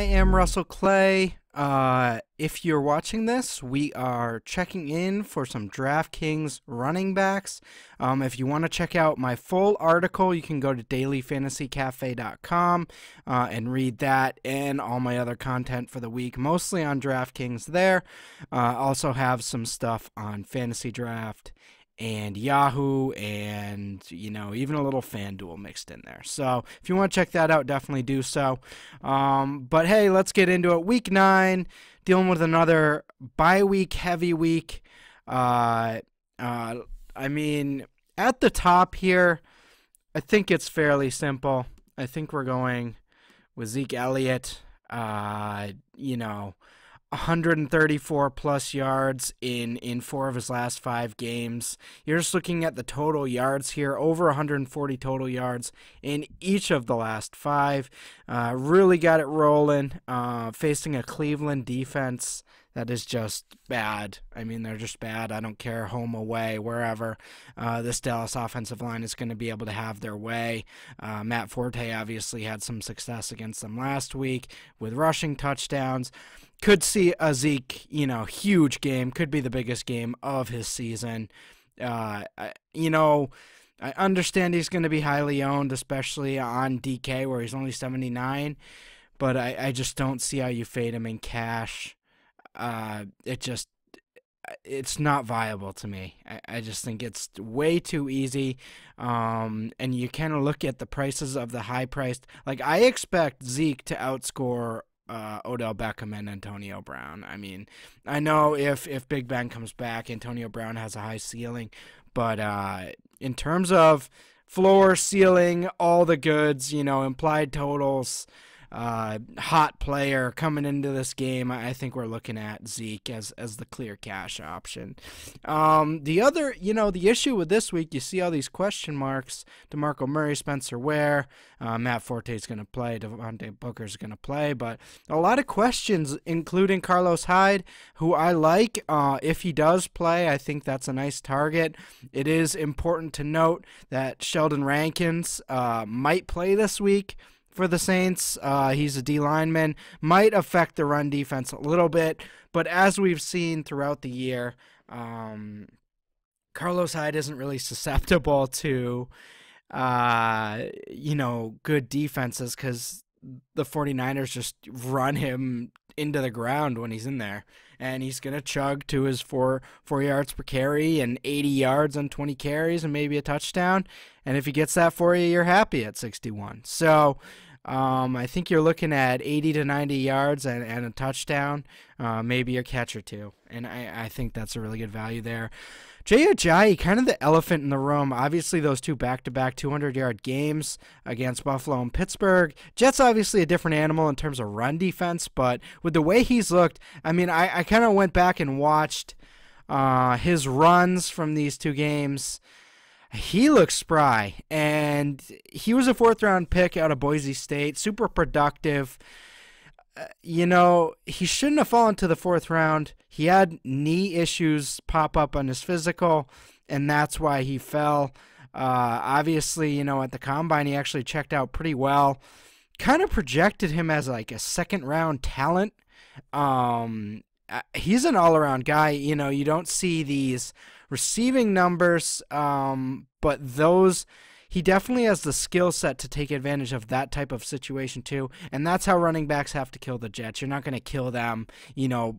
I am Russell Clay. If you're watching this, we are checking in for some DraftKings running backs. If you want to check out my full article, you can go to dailyfantasycafe.com and read that and all my other content for the week, mostly on DraftKings there. Also have some stuff on Fantasy Draft and Yahoo, and even a little FanDuel mixed in there. So if you want to check that out, definitely do so. But hey, let's get into it. Week 9, dealing with another bye-week heavy week. At the top here, I think it's fairly simple. I think we're going with Zeke Elliott. 134 plus yards in 4 of his last 5 games. You're just looking at the total yards here, over 140 total yards in each of the last 5. Really got it rolling, facing a Cleveland defense that is just bad. I mean, they're just bad. I don't care, home, away, wherever. This Dallas offensive line is going to be able to have their way. Matt Forte obviously had some success against them last week with rushing touchdowns. Could see a Zeke, huge game. Could be the biggest game of his season. I understand he's going to be highly owned, especially on DK where he's only 79. But I just don't see how you fade him in cash. It's not viable to me. I just think it's way too easy. And you kind of look at the prices of the high priced. Like, I expect Zeke to outscore Odell Beckham and Antonio Brown. I mean, I know if Big Ben comes back, Antonio Brown has a high ceiling, but in terms of floor, ceiling, all the goods, implied totals, hot player coming into this game, I think we're looking at Zeke as the clear cash option. The issue with this week, you see all these question marks. DeMarco Murray, Spencer Ware, Matt Forte is going to play, Devontae Booker is going to play, but a lot of questions, including Carlos Hyde, who I like. If he does play, I think that's a nice target. It is important to note that Sheldon Rankins might play this week for the Saints. He's a D lineman, might affect the run defense a little bit, but as we've seen throughout the year, Carlos Hyde isn't really susceptible to, good defenses because the 49ers just run him into the ground when he's in there, and he's going to chug to his 4 yards per carry and 80 yards on 20 carries and maybe a touchdown. And if he gets that for you, you're happy at 61. So I think you're looking at 80 to 90 yards and a touchdown, maybe a catch or two. And I think that's a really good value there. Jay Ajayi, kind of the elephant in the room. Obviously, those 2 back-to-back 200-yard games against Buffalo and Pittsburgh. Jets obviously a different animal in terms of run defense, but with the way he's looked, I mean, I kind of went back and watched his runs from these 2 games. He looks spry, and he was a 4th-round pick out of Boise State, super productive. He shouldn't have fallen to the 4th round. He had knee issues pop up on his physical, and that's why he fell. Obviously, at the combine, he actually checked out pretty well. Kind of projected him as like a 2nd-round talent. He's an all-around guy. You don't see these receiving numbers, but those, he definitely has the skill set to take advantage of that type of situation too, and that's how running backs have to kill the Jets. You're not going to kill them,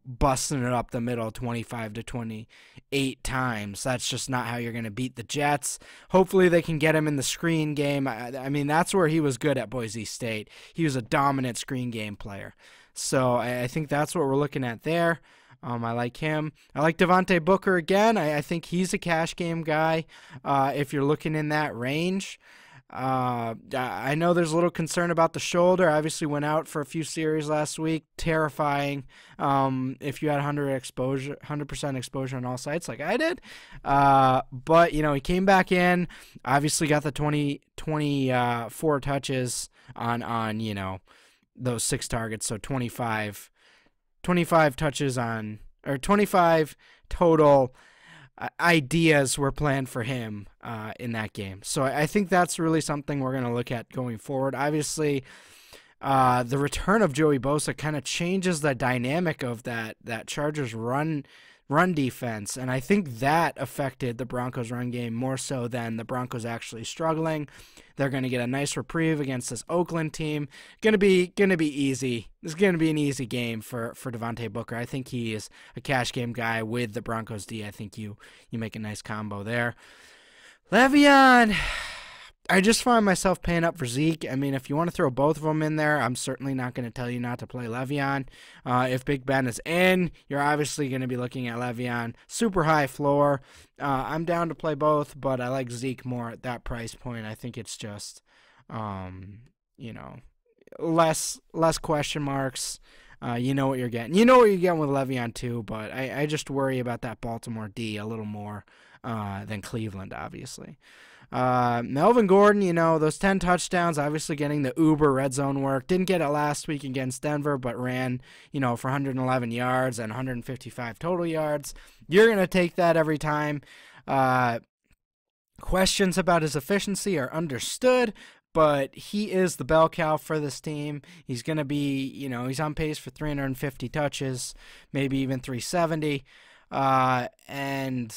busting it up the middle 25 to 28 times. That's just not how you're going to beat the Jets. Hopefully they can get him in the screen game. I mean, that's where he was good at Boise State. He was a dominant screen game player. So I think that's what we're looking at there. I like him. I like Devontae Booker again. I think he's a cash game guy if you're looking in that range. I know there's a little concern about the shoulder. Obviously went out for a few series last week. Terrifying if you had 100% exposure on all sites like I did. But, he came back in. Obviously got the 24 touches on those 6 targets. So 25 touches on, or 25 total ideas were planned for him in that game. So I think that's really something we're going to look at going forward. Obviously, The return of Joey Bosa kind of changes the dynamic of that Chargers run defense, and I think that affected the Broncos run game more so than the Broncos actually struggling. They're going to get a nice reprieve against this Oakland team. Going to be easy. This is going to be an easy game for Devontae Booker. I think he is a cash game guy with the Broncos D. I think you make a nice combo there. Le'Veon, I just find myself paying up for Zeke. I mean, if you want to throw both of them in there, I'm certainly not going to tell you not to play Le'Veon. If Big Ben is in, you're obviously going to be looking at Le'Veon. Super high floor. I'm down to play both, but I like Zeke more at that price point. I think it's just, less question marks. You know what you're getting. You know what you're getting with Le'Veon too, but I just worry about that Baltimore D a little more than Cleveland, obviously. Melvin Gordon, those 10 touchdowns, obviously getting the uber red zone work. Didn't get it last week against Denver, but ran, for 111 yards and 155 total yards. You're going to take that every time. Questions about his efficiency are understood, but he is the bell cow for this team. He's going to be, he's on pace for 350 touches, maybe even 370. And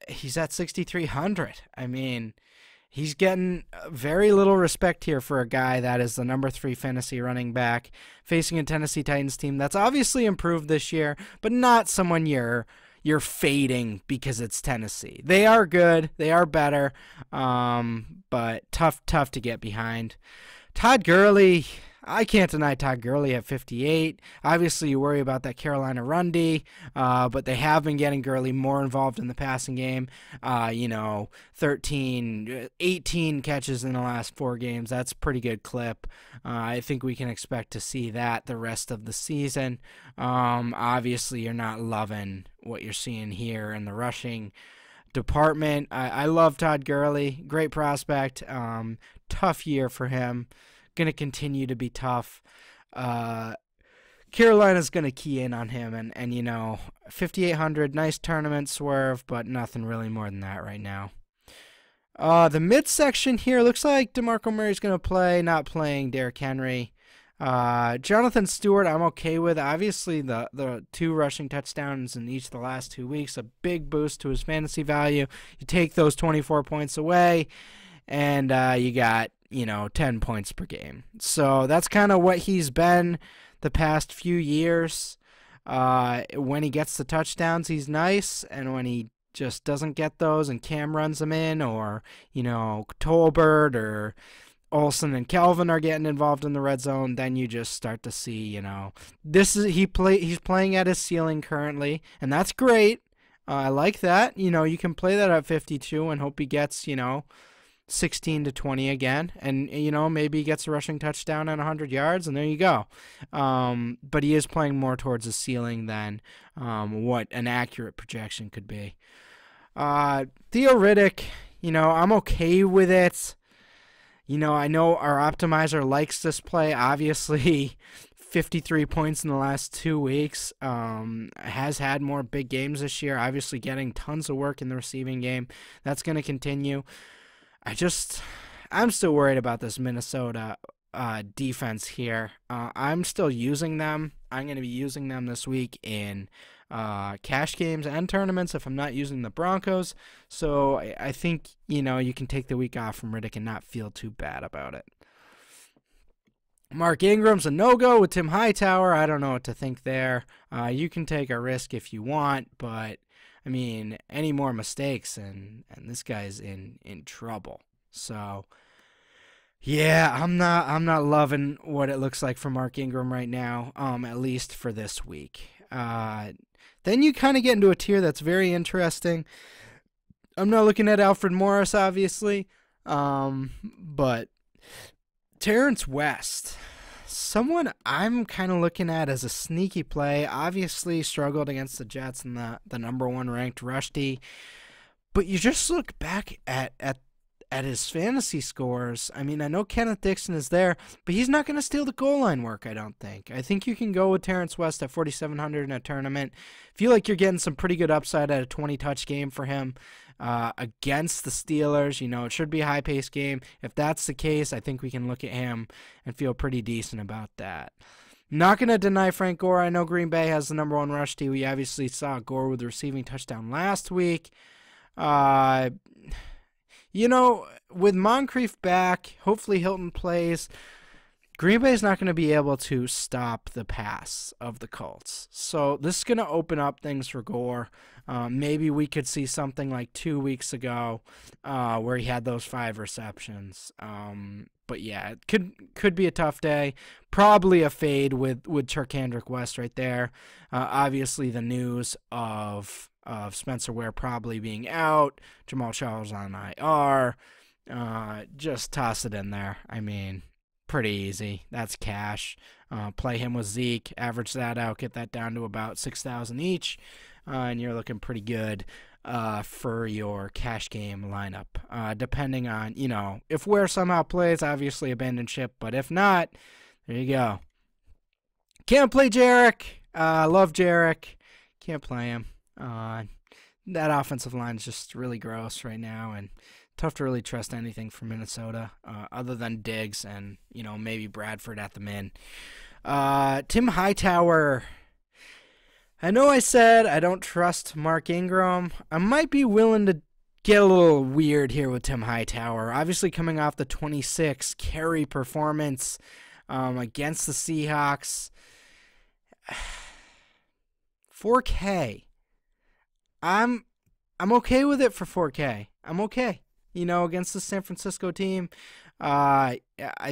he's at 6,300. I mean, he's getting very little respect here for a guy that is the number 3 fantasy running back facing a Tennessee Titans team that's obviously improved this year, but not someone you're fading because it's Tennessee. They are good. They are better, but tough to get behind. Todd Gurley, I can't deny Todd Gurley at 58. Obviously, you worry about that Carolina run D, but they have been getting Gurley more involved in the passing game. 18 catches in the last 4 games. That's a pretty good clip. I think we can expect to see that the rest of the season. Obviously, you're not loving what you're seeing here in the rushing department. I love Todd Gurley. Great prospect. Tough year for him. Going to continue to be tough. Carolina's going to key in on him, and 5,800, nice tournament swerve, but nothing really more than that right now. The midsection here looks like DeMarco Murray's going to play, not playing Derrick Henry. Jonathan Stewart, I'm okay with. Obviously, the 2 rushing touchdowns in each of the last 2 weeks, a big boost to his fantasy value. You take those 24 points away, and you got 10 points per game. So that's kind of what he's been the past few years. When he gets the touchdowns, he's nice, and when he just doesn't get those and Cam runs them in, or Tolbert or Olsen and Kelvin are getting involved in the red zone, then you just start to see, he's playing at his ceiling currently, and that's great. I like that. You can play that at 52 and hope he gets, 16 to 20 again, and maybe he gets a rushing touchdown and 100 yards, and there you go. But he is playing more towards the ceiling than what an accurate projection could be. Theo Riddick, I'm okay with it. I know our optimizer likes this play. Obviously, 53 points in the last 2 weeks. Has had more big games this year. Obviously, getting tons of work in the receiving game. That's going to continue. I'm still worried about this Minnesota defense here. I'm still using them. I'm going to be using them this week in cash games and tournaments if I'm not using the Broncos. So I think, you can take the week off from Riddick and not feel too bad about it. Mark Ingram's a no-go with Tim Hightower. I don't know what to think there. You can take a risk if you want, but I mean, any more mistakes, and this guy's in trouble. So, yeah, I'm not loving what it looks like for Mark Ingram right now, at least for this week. Then you kind of get into a tier that's very interesting. I'm not looking at Alfred Morris, obviously, but Terrence West, someone I'm kind of looking at as a sneaky play. Obviously struggled against the Jets and the number 1 ranked rush D. But you just look back at at his fantasy scores, I mean, I know Kenneth Dixon is there, but he's not going to steal the goal line work, I don't think. I think you can go with Terrence West at 4,700 in a tournament. Feel like you're getting some pretty good upside at a 20-touch game for him against the Steelers. You know, it should be a high-paced game. If that's the case, I think we can look at him and feel pretty decent about that. Not going to deny Frank Gore. I know Green Bay has the number one rush D. We obviously saw Gore with the receiving touchdown last week. You know, with Moncrief back, hopefully Hilton plays, Green Bay is not going to be able to stop the pass of the Colts. So this is going to open up things for Gore. Maybe we could see something like 2 weeks ago where he had those 5 receptions. But yeah, it could be a tough day. Probably a fade with Charkandrick West right there. Obviously the news of Spencer Ware probably being out, Jamal Charles on IR. Just toss it in there. I mean, pretty easy. That's cash. Play him with Zeke, average that out, get that down to about 6,000 each, and you're looking pretty good for your cash game lineup. Depending on, you know, if Ware somehow plays, obviously abandon ship, but if not, there you go. Can't play Jarek. Love Jarek. Can't play him. That offensive line is just really gross right now, and tough to really trust anything from Minnesota other than Diggs and, you know, maybe Bradford at the min. Tim Hightower. I know I said I don't trust Mark Ingram. I might be willing to get a little weird here with Tim Hightower. Obviously coming off the 26 carry performance against the Seahawks. 4K. I'm okay with it for 4K. I'm okay. You know, against the San Francisco team, I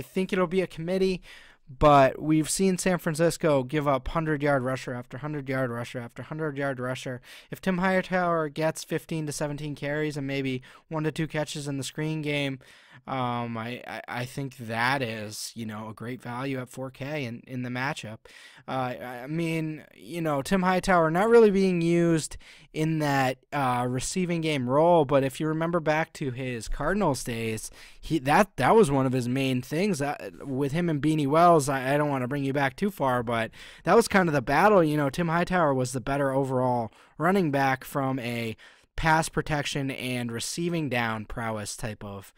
think it'll be a committee, but we've seen San Francisco give up 100-yard rusher after 100-yard rusher after 100-yard rusher. If Tim Hightower gets 15 to 17 carries and maybe 1 to 2 catches in the screen game, I think that is, you know, a great value at 4K in the matchup. I mean, you know, Tim Hightower not really being used in that receiving game role, but if you remember back to his Cardinals days, that was one of his main things. With him and Beanie Wells, I don't want to bring you back too far, but that was kind of the battle. You know, Tim Hightower was the better overall running back from a pass protection and receiving down prowess type of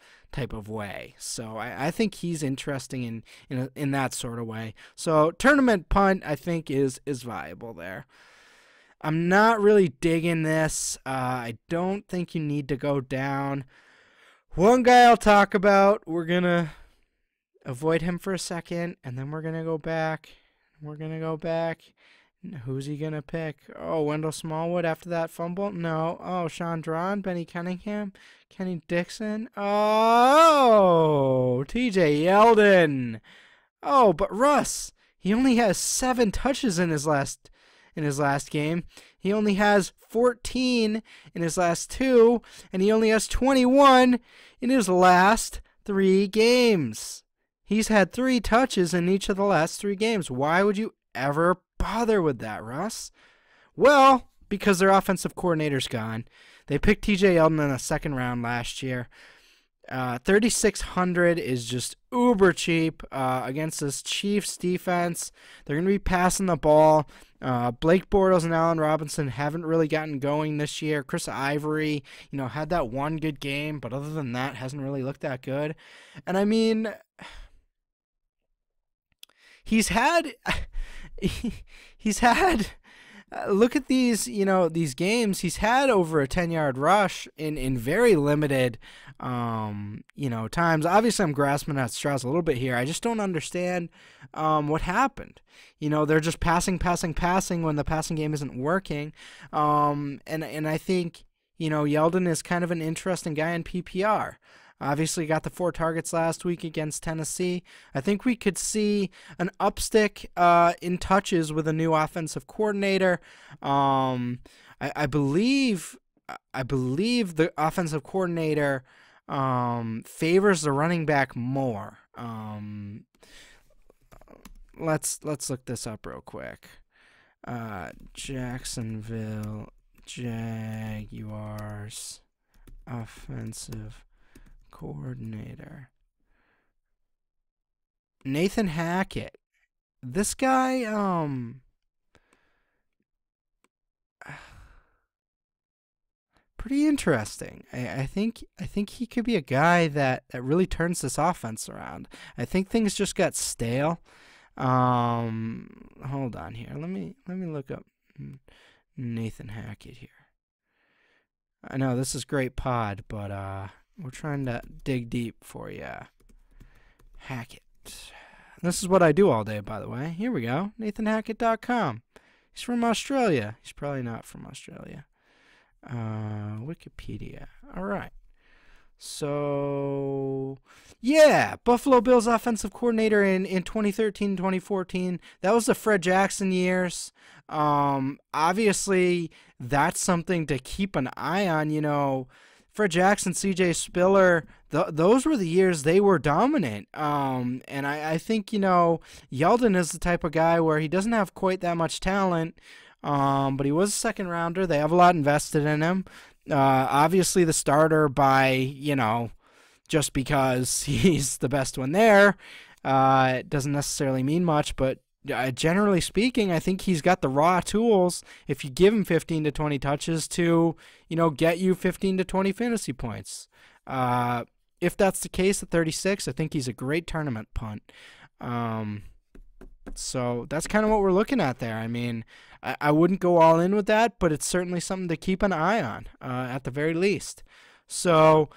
way. So I think he's interesting in that sort of way. So tournament punt, I think, is viable there. I'm not really digging this. I don't think you need to go down. One guy I'll talk about, we're going to avoid him for a second, and then we're going to go back. Who's he going to pick? Oh, Wendell Smallwood after that fumble? No. Oh, Sean Drawn, Benny Cunningham, Kenny Dixon. Oh, TJ Yeldon. Oh, but Russ, he only has 7 touches in his last game. He only has 14 in his last 2, and he only has 21 in his last 3 games. He's had 3 touches in each of the last 3 games. Why would you ever bother with that, Russ? Well, because their offensive coordinator's gone. They picked TJ Yeldon in the 2nd round last year. 3,600 is just uber cheap against this Chiefs defense. They're going to be passing the ball. Blake Bortles and Allen Robinson haven't really gotten going this year. Chris Ivory, you know, had that one good game, but other than that, hasn't really looked that good. And I mean, he's had look at these, you know, these games. He's had over a 10-yard rush in very limited, you know, times. Obviously, I'm grasping at straws a little bit here. I just don't understand what happened. You know, they're just passing when the passing game isn't working. And I think, you know, Yeldon is kind of an interesting guy in PPR. Obviously got the 4 targets last week against Tennessee. I think we could see an upstick in touches with a new offensive coordinator. I believe the offensive coordinator favors the running back more. Let's look this up real quick. Jacksonville Jaguars offensive coordinator. Nathan Hackett. This guy, pretty interesting. I think he could be a guy that really turns this offense around. I think things just got stale. Hold on here. Let me look up Nathan Hackett here. I know this is great pod, but we're trying to dig deep for you. Hackett. This is what I do all day, by the way. Here we go. NathanHackett.com. He's from Australia. He's probably not from Australia. Wikipedia. All right. So, yeah, Buffalo Bills offensive coordinator in 2013, 2014. That was the Fred Jackson years. Obviously, that's something to keep an eye on. You know, Fred Jackson, C.J. Spiller, those were the years they were dominant. And I think, you know, Yeldon is the type of guy where he doesn't have quite that much talent, but he was a second rounder. They have a lot invested in him. Obviously the starter by, you know, just because he's the best one there. It doesn't necessarily mean much, but generally speaking, I think he's got the raw tools, if you give him 15 to 20 touches, to, you know, get you 15 to 20 fantasy points. If that's the case at 36, I think he's a great tournament punt. So that's kind of what we're looking at there. I mean, I wouldn't go all in with that, but it's certainly something to keep an eye on, at the very least. So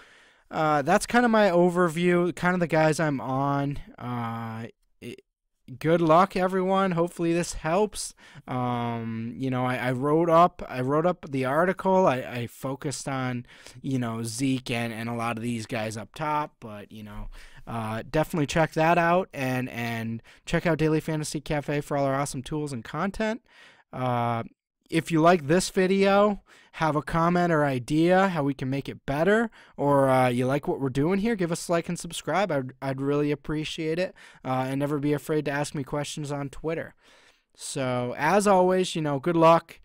that's kind of my overview, kind of the guys I'm on. Good luck, everyone. Hopefully this helps. You know, I wrote up the article. I focused on, you know, Zeke and a lot of these guys up top, but, you know, definitely check that out, and check out Daily Fantasy Cafe for all our awesome tools and content. If you like this video, have a comment or idea how we can make it better, or you like what we're doing here, give us a like and subscribe. I'd really appreciate it. And never be afraid to ask me questions on Twitter. So as always, you know, good luck.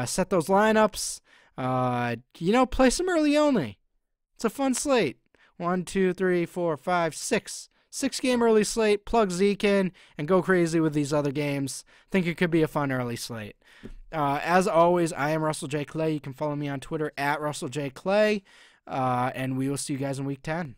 Set those lineups. You know, play some early only. It's a fun slate. 1, 2, 3, 4, 5, 6. 6-game early slate. Plug Zeke in and go crazy with these other games. Think it could be a fun early slate. As always, I am Russell J. Clay. You can follow me on Twitter at Russell J. Clay. And we will see you guys in Week 10.